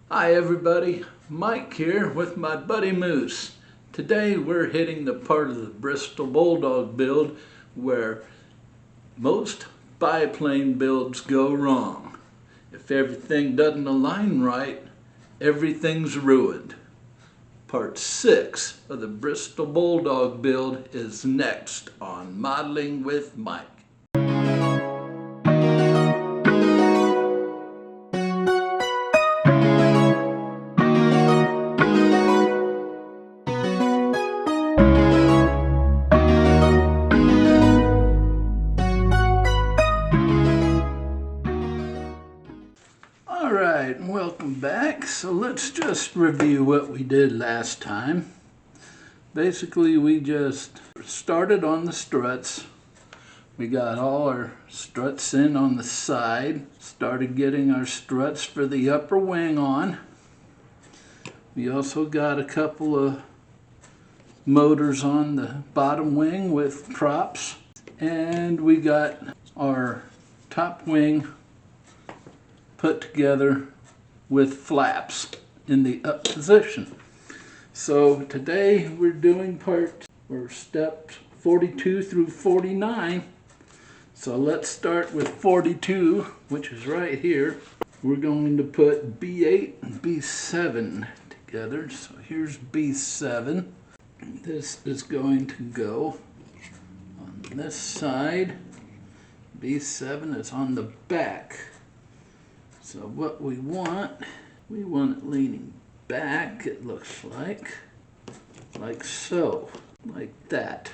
Hi everybody, Mike here with my buddy Moose. Today we're hitting the part of the Bristol Bulldog build where most biplane builds go wrong. If everything doesn't align right, everything's ruined. Part 6 of the Bristol Bulldog build is next on Modeling with Mike. Alright, welcome back. So let's just review what we did last time. Basically, we just started on the struts. We got all our struts in on the side. Started getting our struts for the upper wing on. We also got a couple of motors on the bottom wing with props. And we got our top wing put together with flaps in the up position. So today we're doing steps 42 through 49. So let's start with 42, which is right here. We're going to put B8 and B7 together. So here's B7. This is going to go on this side. B7 is on the back. So what we want it leaning back, it looks like so, like that.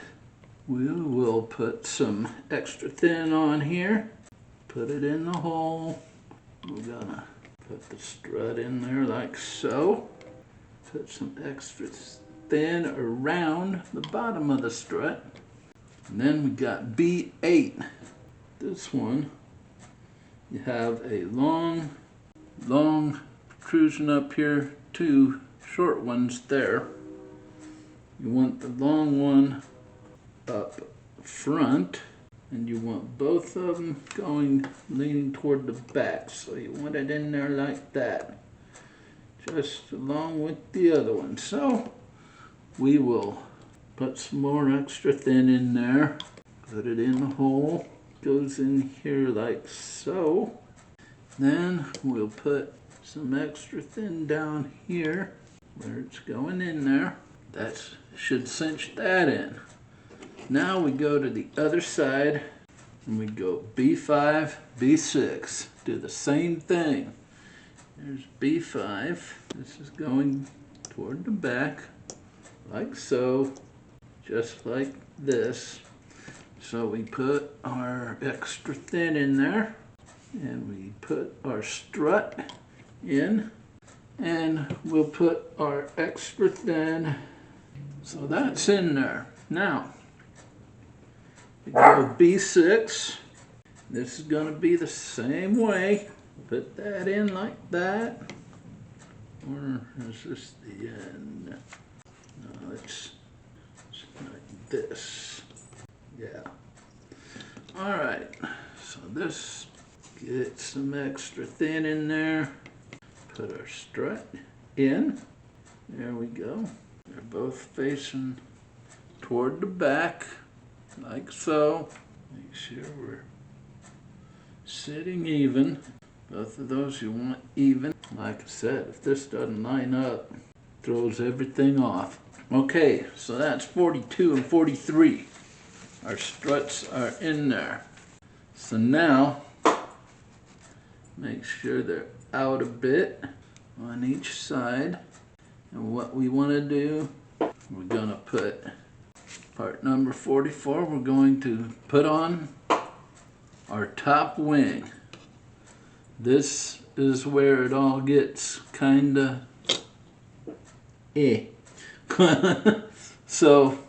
We will put some extra thin on here, put it in the hole. We're gonna put the strut in there like so. Put some extra thin around the bottom of the strut. And then we got B8. This one, you have a long protrusion up here, two short ones there. You want the long one up front, and you want both of them leaning toward the back. So you want it in there like that, just along with the other one. So we will put some more extra thin in there, put it in the hole. Goes in here like so. Then we'll put some extra thin down here where it's going in there. That should cinch that in. Now we go to the other side and we go B5, B6. Do the same thing. There's B5. This is going toward the back like so, just like this. So we put our extra thin in there, and we put our strut in, and we'll put our extra thin. So that's in there. Now, we go B6. This is going to be the same way. Put that in like that. Or is this the end? No, it's like this. Yeah. All right. So this, get some extra thin in there. Put our strut in. There we go. They're both facing toward the back, like so. Make sure we're sitting even. Both of those you want even. Like I said, if this doesn't line up, it throws everything off. Okay, so that's 42 and 43. Our struts are in there. So now, make sure they're out a bit on each side. And what we want to do, we're going to put part number 44, we're going to put on our top wing. This is where it all gets kinda So,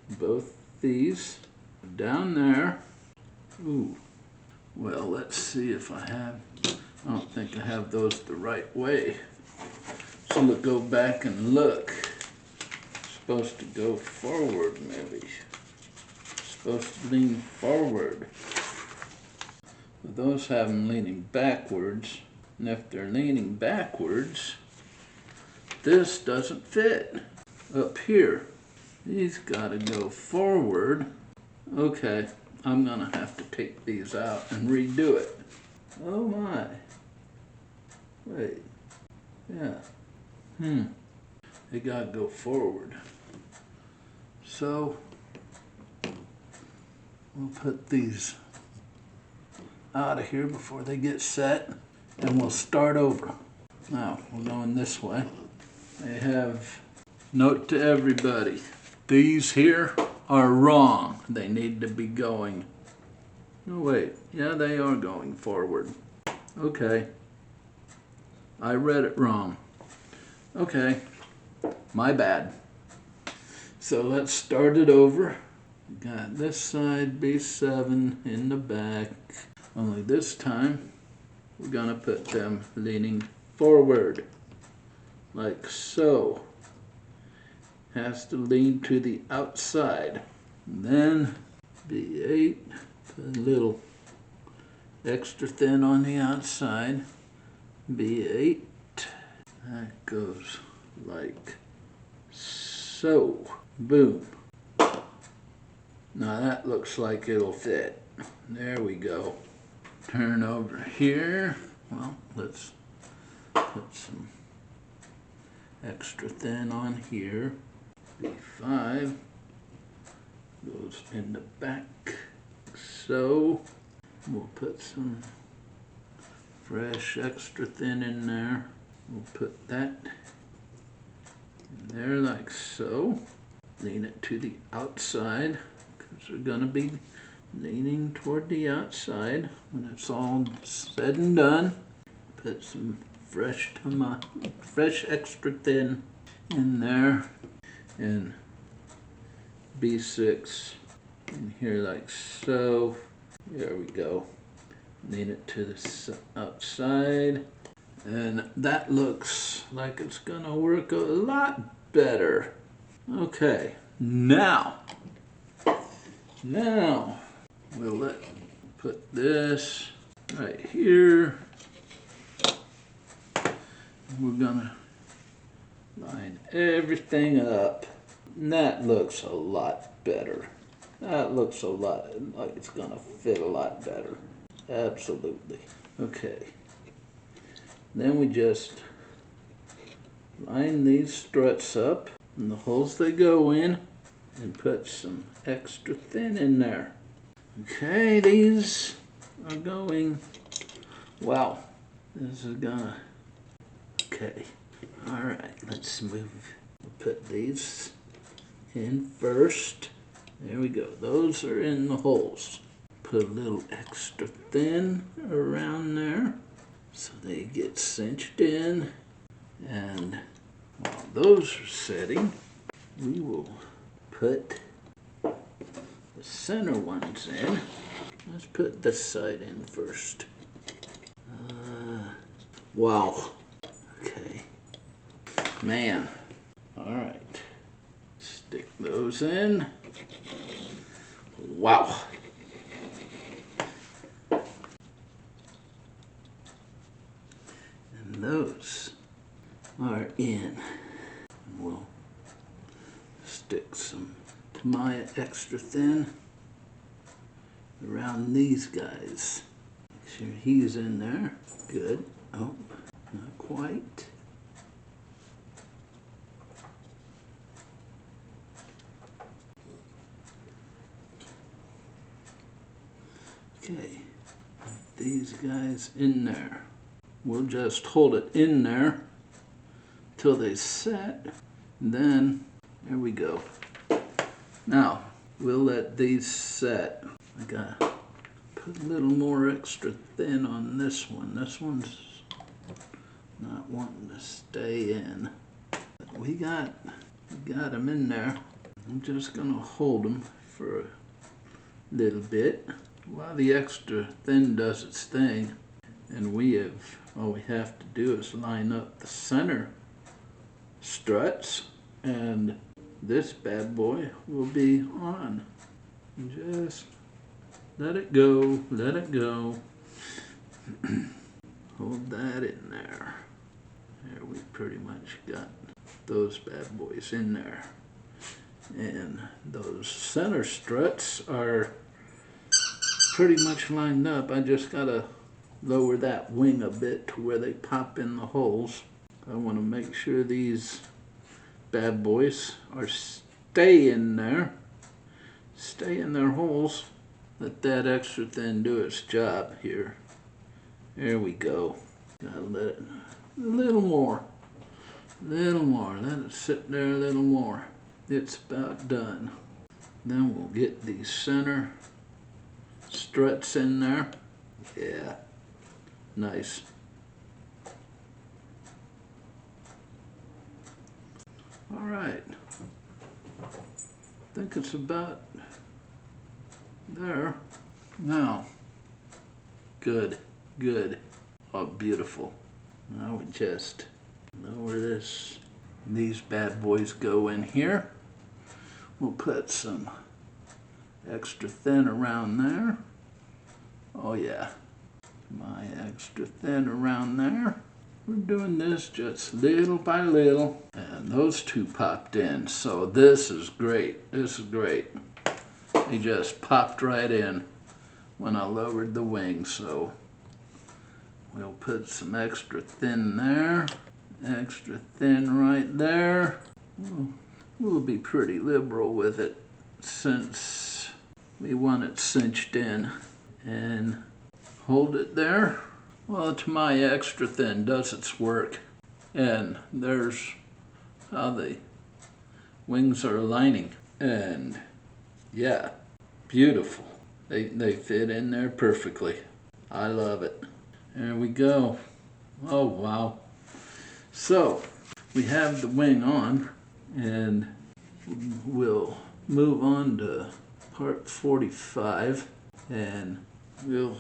both these down there. Ooh, well, let's see if I don't think I have those the right way. So we'll go back and look. It's supposed to go forward, maybe. It's supposed to lean forward. But those have them leaning backwards. And if they're leaning backwards, this doesn't fit up here. These gotta go forward. Okay, I'm gonna have to take these out and redo it. Oh my. Wait. Yeah. They gotta go forward. So we'll put these out of here before they get set, and we'll start over. Now we're going this way. I have note to everybody. These here are wrong. They need to be going. No, wait. Yeah, they are going forward. Okay. I read it wrong. Okay. My bad. So let's start it over. Got this side B7 in the back. Only this time we're gonna put them leaning forward. Like so. Has to lean to the outside. And then B8, put a little extra thin on the outside. B8, that goes like so. Boom. Now that looks like it'll fit. There we go. Turn over here. Well, let's put some extra thin on here. B5 goes in the back. So we'll put some fresh extra thin in there. We'll put that in there like so. Lean it to the outside because we're going to be leaning toward the outside when it's all said and done. Put some fresh extra thin in there, and B6 in here like so. There we go. Lean it to the outside, and that looks like it's gonna work a lot better. Okay, now we'll put this right here. We're gonna line everything up. And that looks a lot better. That looks a lot like it's gonna fit a lot better. Absolutely. Okay. Then we just line these struts up in the holes they go in and put some extra thin in there. Okay, these are going, wow, this is gonna, okay. All right, let's put these in first. There we go, those are in the holes. Put a little extra thin around there so they get cinched in. And while those are setting, we will put the center ones in. Let's put this side in first. Wow. Okay. Man. All right. Stick those in. Wow. And those are in. And we'll stick some Tamiya extra thin around these guys. Make sure he's in there. Good. Oh, not quite. Okay, these guys in there. We'll just hold it in there till they set. Then, there we go. Now, we'll let these set. I gotta put a little more extra thin on this one. This one's not wanting to stay in. But we got them in there. I'm just gonna hold them for a little bit while the extra thin does its thing. And all we have to do is line up the center struts, and this bad boy will be on. Just let it go, let it go. hold that in there. There, we pretty much got those bad boys in there. And those center struts are pretty much lined up. I just gotta lower that wing a bit to where they pop in the holes. I want to make sure these bad boys stay in there, stay in their holes. Let that extra thin do its job here. There we go. Gotta let it a little more, let it sit there a little more. It's about done. Then we'll get these center struts in there. Yeah, nice. All right, I think it's about there. Now, good. Oh, beautiful. Now we just lower this. These bad boys go in here. We'll put some extra thin around there. Oh yeah, my extra thin around there. We're doing this just little by little. And those two popped in, so this is great. This is great. They just popped right in when I lowered the wing, so we'll put some extra thin there, extra thin right there. We'll be pretty liberal with it since we want it cinched in, and hold it there. Well, to my extra thin does its work, and there's how the wings are aligning, and yeah, beautiful. They fit in there perfectly. I love it. There we go. Oh wow. So we have the wing on, and we'll move on to part 45, and we'll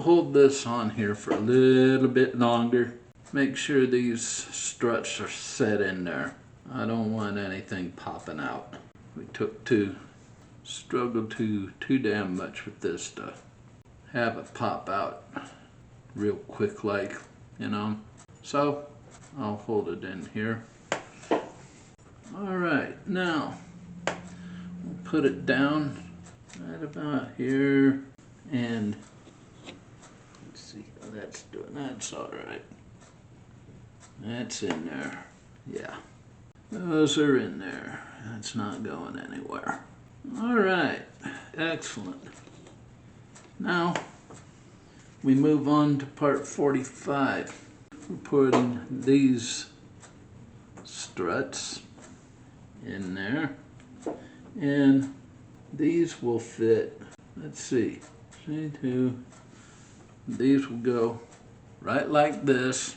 hold this on here for a little bit longer. Make sure these struts are set in there. I don't want anything popping out. We struggled too damn much with this to have it pop out real quick like, you know. So I'll hold it in here. All right, now we'll put it down right about here, and let's see how that's doing. That's all right. That's in there. Yeah, those are in there. That's not going anywhere. All right, excellent. Now we move on to part 45. We're putting these struts in there, and these will fit. Let's see, 3, 2. These will go right like this.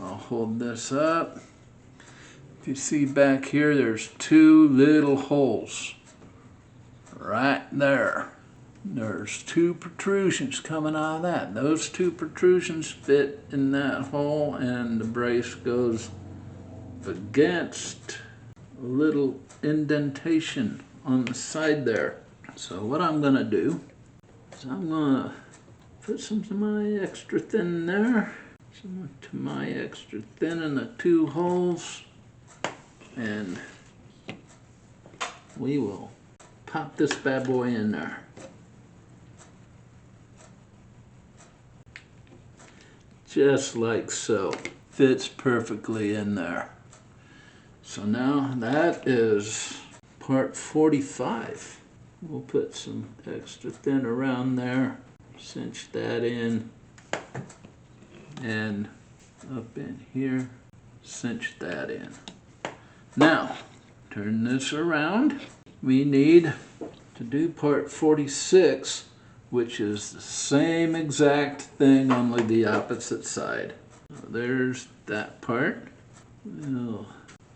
I'll hold this up. If you see back here, there's 2 little holes right there. There's 2 protrusions coming out of that. Those 2 protrusions fit in that hole, and the brace goes against a little indentation on the side there. So what I'm gonna do is I'm gonna put some of my extra thin there, some to my extra thin in the 2 holes, and we will pop this bad boy in there. Just like so. Fits perfectly in there. So now that is part 45. We'll put some extra thin around there, cinch that in, and up in here, cinch that in. Now, turn this around. We need to do part 46, which is the same exact thing, only the opposite side. So there's that part.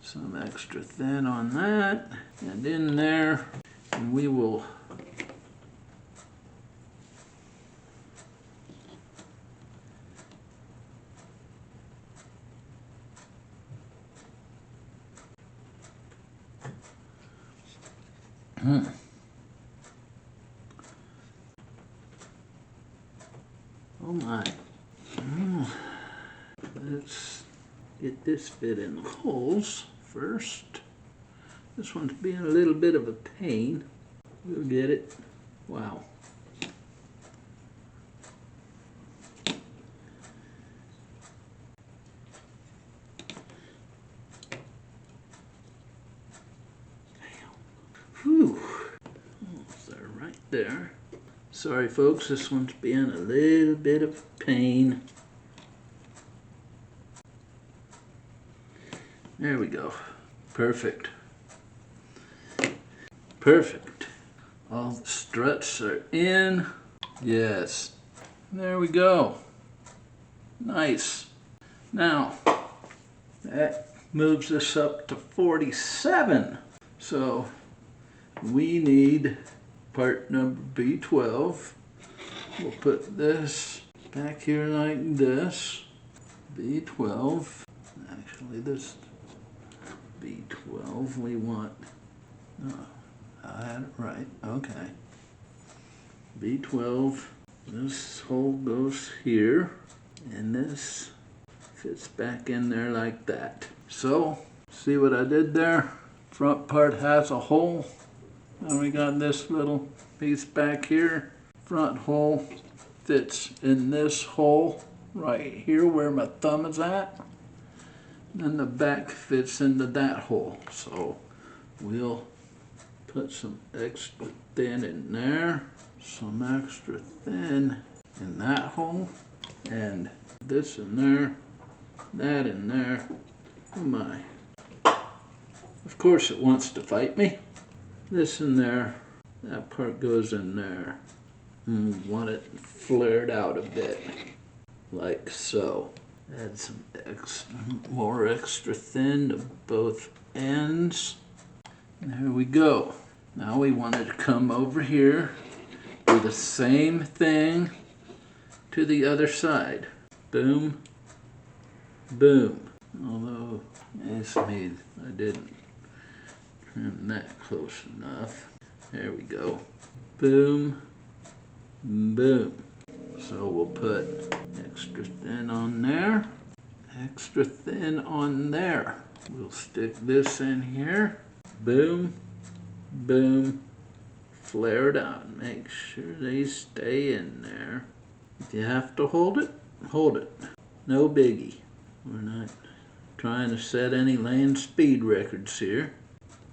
Some extra thin on that, and in there, and we will let's get this fit in the holes first. This one's being a little bit of a pain. We'll get it. Wow. Whew. Almost there, right there. Sorry folks, this one's being a little bit of pain. There we go. Perfect. Perfect. All the struts are in. Yes. There we go. Nice. Now, that moves us up to 47. So, we need part number B12. We'll put this back here like this. B12. Actually, this B12 we want. Oh, I had it right. Okay. B12. This hole goes here, and this fits back in there like that. So, see what I did there? Front part has a hole. And we got this little piece back here. Front hole fits in this hole right here where my thumb is at. And the back fits into that hole. So we'll put some extra thin in there, some extra thin in that hole, and this in there, that in there. Oh my. Of course it wants to fight me. This in there, that part goes in there. And we want it flared out a bit, like so. Add some more extra thin to both ends. There we go. Now we want it to come over here, do the same thing to the other side. Boom, boom. Although, it's me, I didn't trim that close enough. There we go. Boom, boom. So we'll put extra thin on there, extra thin on there. We'll stick this in here. Boom, boom, flare it out. Make sure they stay in there. If you have to hold it, hold it. No biggie. We're not trying to set any land speed records here.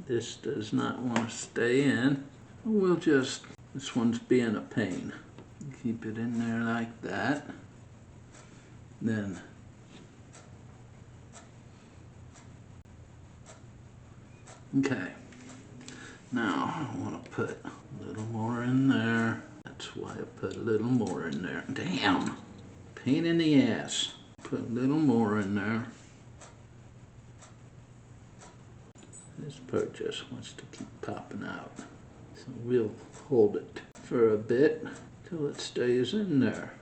This does not want to stay in. We'll just, this one's being a pain. Keep it in there like that. Then okay. Now I want to put a little more in there. That's why I put a little more in there. Damn. Pain in the ass. Put a little more in there. This part just wants to keep popping out. So we'll hold it for a bit till it stays in there.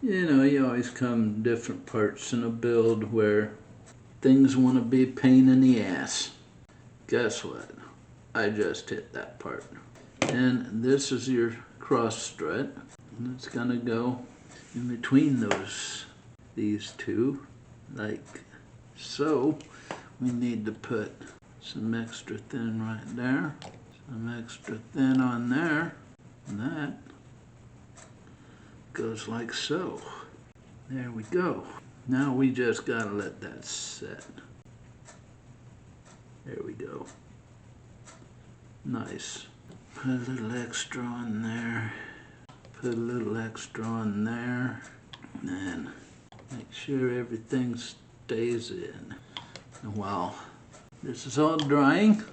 You know, you always come different parts in a build where things want to be a pain in the ass. Guess what? I just hit that part. And this is your cross strut. And it's gonna go in between these two, like so. We need to put some extra thin right there, some extra thin on there, and that goes like so. There we go. Now we just gotta let that set. There we go. Nice. Put a little extra on there. Put a little extra on there. And then make sure everything stays in. And while this is all drying,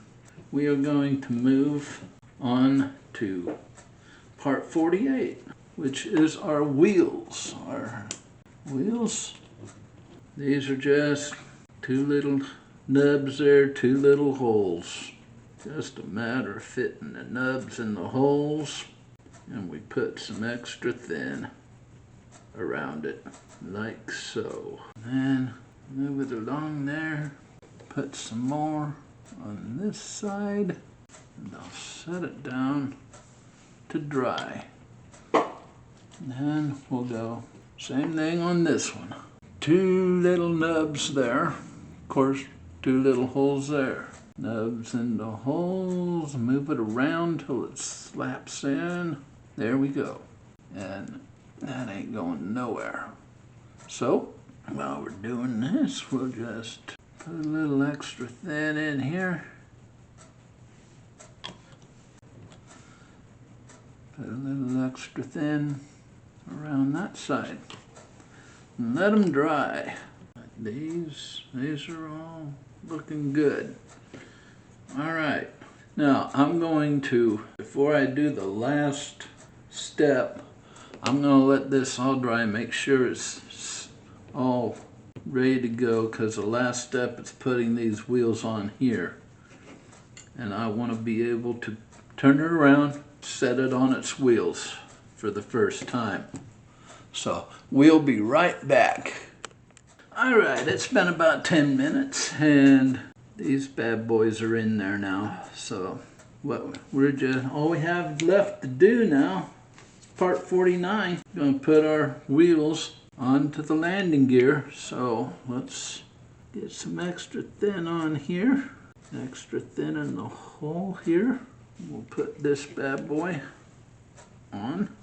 we are going to move on to part 48, which is our wheels. Our wheels, these are just two little nubs there, two little holes. Just a matter of fitting the nubs in the holes, and we put some extra thin around it, like so. And move it along there, put some more on this side, and I'll set it down to dry. And then we'll go same thing on this one. 2 little nubs there. Of course, 2 little holes there. Nubs in the holes, move it around till it slaps in. There we go. And that ain't going nowhere. So, while we're doing this, we'll just put a little extra thin in here. Put a little extra thin around that side. And let them dry. These are all looking good. All right. Now, I'm going to, before I do the last step, I'm going to let this all dry and make sure it's all ready to go, because the last step is putting these wheels on here. And I want to be able to turn it around, set it on its wheels for the first time. So we'll be right back. All right, it's been about 10 minutes and these bad boys are in there now. So all we have left to do now, part 49, we're going to put our wheels onto the landing gear. So let's get some extra thin on here, extra thin in the hole here. We'll put this bad boy on.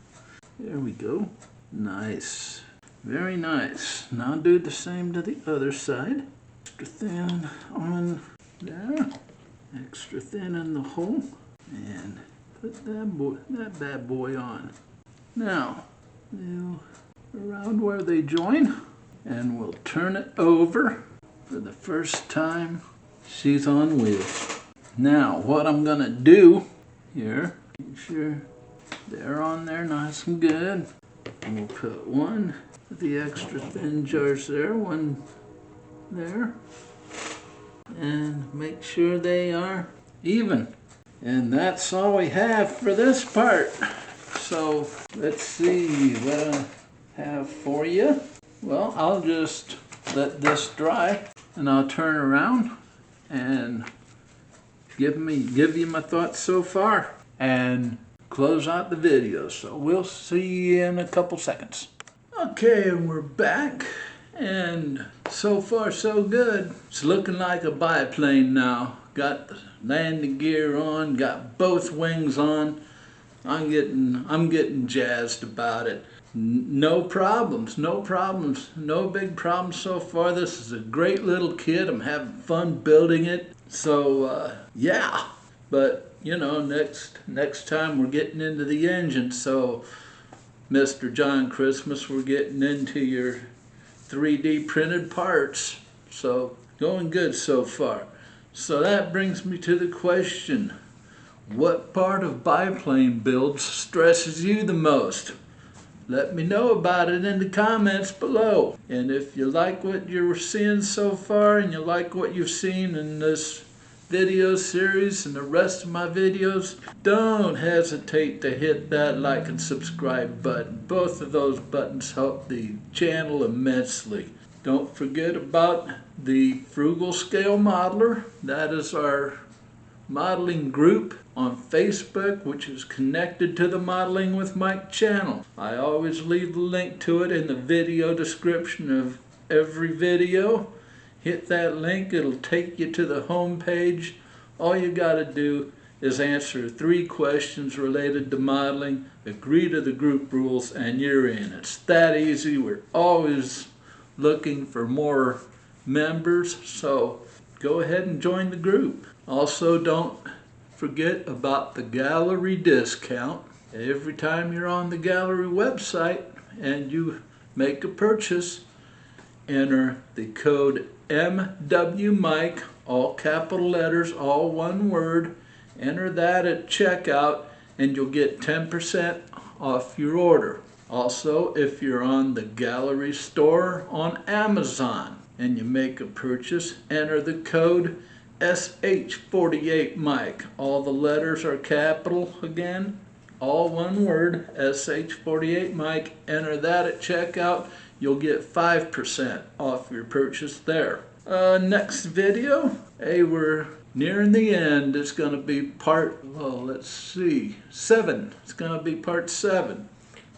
There we go. Nice. Very nice. Now do the same to the other side. Extra thin on there. Extra thin in the hole. And put that bad boy on. Now, around where they join. And we'll turn it over for the first time. She's on wheels. Now, what I'm going to do here, make sure they're on there nice and good. And we'll put one of the extra thin jars there, one there, and make sure they are even. And that's all we have for this part. So let's see what I have for you. Well, I'll just let this dry and I'll turn around and give you my thoughts so far and close out the video. So we'll see you in a couple seconds. Okay, and we're back, and so far so good. It's looking like a biplane now. Got the landing gear on, got both wings on. I'm getting jazzed about it. No problems, no big problems so far. This is a great little kit. I'm having fun building it. So yeah, but you know, next time we're getting into the engine. So Mr. John Christmas, we're getting into your 3D printed parts. So going good so far. So that brings me to the question, what part of biplane builds stresses you the most? Let me know about it in the comments below. And if you like what you're seeing so far and you like what you've seen in this video series and the rest of my videos, don't hesitate to hit that like and subscribe button. Both of those buttons help the channel immensely. Don't forget about the Frugal Scale Modeler. That is our modeling group on Facebook, which is connected to the Modeling with Mike channel. I always leave the link to it in the video description of every video. Hit that link, it'll take you to the home page. All you gotta do is answer 3 questions related to modeling, agree to the group rules, and you're in. It's that easy. We're always looking for more members, so go ahead and join the group. Also, don't forget about the gallery discount. Every time you're on the gallery website and you make a purchase, enter the code MWMike, all capital letters, all one word. Enter that at checkout and you'll get 10% off your order. Also, if you're on the gallery store on Amazon and you make a purchase, enter the code SH48Mike. All the letters are capital again, all one word, SH48Mike. Enter that at checkout. You'll get 5% off your purchase there. Next video, we're nearing the end. It's going to be part, well, let's see, 7. It's going to be part 7.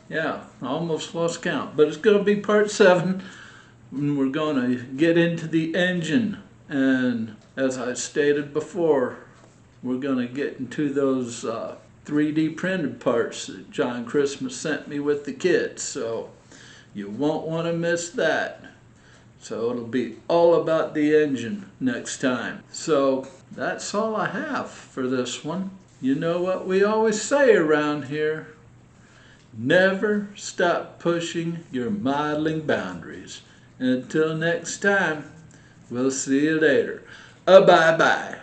Yeah, I almost lost count, but it's going to be part 7. And we're going to get into the engine. And as I stated before, we're going to get into those 3D printed parts that John Christmas sent me with the kit. So you won't want to miss that. So it'll be all about the engine next time. So that's all I have for this one. You know what we always say around here? Never stop pushing your modeling boundaries. Until next time, we'll see you later. Bye-bye.